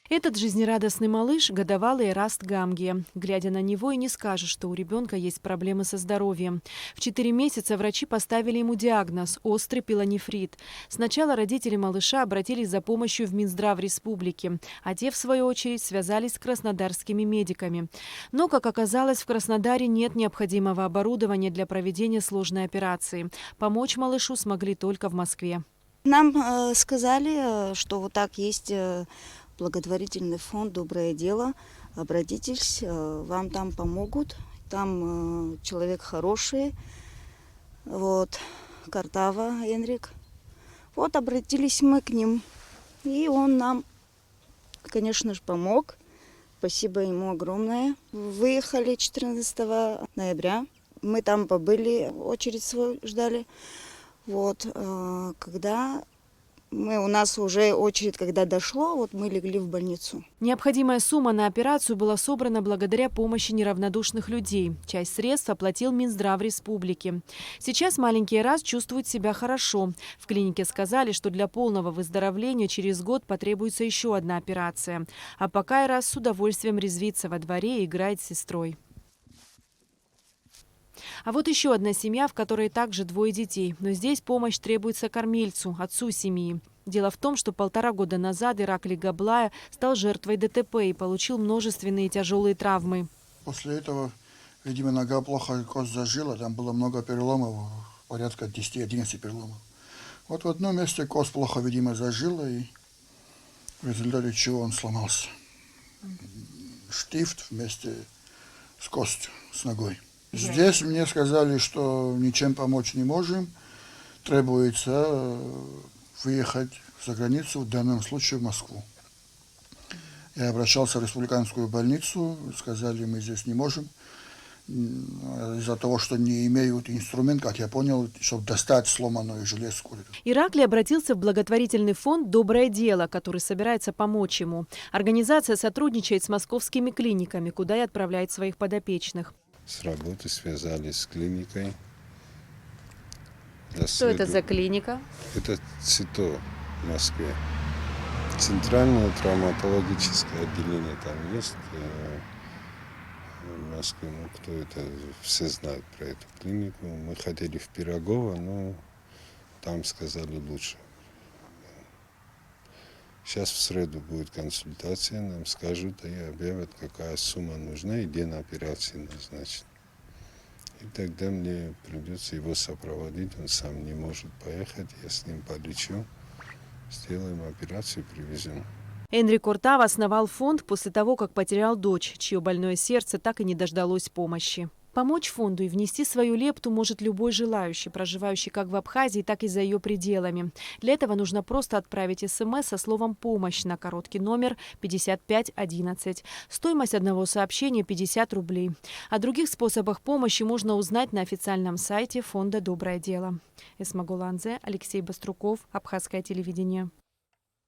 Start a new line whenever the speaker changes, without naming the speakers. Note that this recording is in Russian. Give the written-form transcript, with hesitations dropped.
Этот жизнерадостный малыш – годовалый Эраст Гамгия. Глядя на него, и не скажешь, что у ребенка есть проблемы со здоровьем. В 4 месяца врачи поставили ему диагноз – острый пилонефрит. Сначала родители малыша обратились за помощью в Минздрав республики, а те, в свою очередь, связались с краснодарскими медиками. Но, как оказалось, в Краснодаре нет необходимого оборудования для проведения сложной операции. Помочь малышу смогли только в Москве.
Нам сказали, что вот так есть благотворительный фонд «Доброе дело». Обратитесь, вам там помогут. Там человек хороший, вот, Картава Энрик. Вот обратились мы к ним, и он нам, конечно же, помог. Спасибо ему огромное. Выехали 14 ноября. Мы там побыли, очередь свою ждали. Вот, когда у нас уже очередь, когда дошло, вот мы легли в больницу.
Необходимая сумма на операцию была собрана благодаря помощи неравнодушных людей. Часть средств оплатил Минздрав республики. Сейчас маленький Эраст чувствует себя хорошо. В клинике сказали, что для полного выздоровления через год потребуется еще одна операция. А пока Эраст с удовольствием резвится во дворе и играет с сестрой. А вот еще одна семья, в которой также 2 детей. Но здесь помощь требуется кормильцу, отцу семьи. Дело в том, что 1,5 года назад Ираклий Габлая стал жертвой ДТП и получил множественные тяжелые травмы.
После этого, видимо, нога плохо, кость зажила, там было много переломов, порядка 10-11 переломов. Вот в одном месте кость плохо, видимо, зажила, и в результате чего он сломался. Штифт вместе с костью, с ногой. Здесь мне сказали, что ничем помочь не можем, требуется выехать за границу, в данном случае в Москву. Я обращался в республиканскую больницу, сказали, мы здесь не можем, из-за того, что не имеют инструмент, как я понял, чтобы достать сломанную железку.
Ираклий обратился в благотворительный фонд «Доброе дело», который собирается помочь ему. Организация сотрудничает с московскими клиниками, куда и отправляет своих подопечных.
С работы связались с клиникой.
Что это за клиника?
Это ЦИТО в Москве. Центральное травматологическое отделение там есть в Москве. Ну, кто это, все знают про эту клинику. Мы хотели в Пирогово, но там сказали лучше. Сейчас в среду будет консультация, нам скажут и объявят, какая сумма нужна и где на операции назначить. И тогда мне придется его сопроводить, он сам не может поехать, я с ним полечу, сделаем операцию и привезем.
Энрик Куртава основал фонд после того, как потерял дочь, чье больное сердце так и не дождалось помощи. Помочь фонду и внести свою лепту может любой желающий, проживающий как в Абхазии, так и за ее пределами. Для этого нужно просто отправить СМС со словом «помощь» на короткий номер 5511. Стоимость одного сообщения – 50 рублей. О других способах помощи можно узнать на официальном сайте фонда «Доброе дело». Эсма Гуланзе, Алексей Баструков, Абхазское телевидение.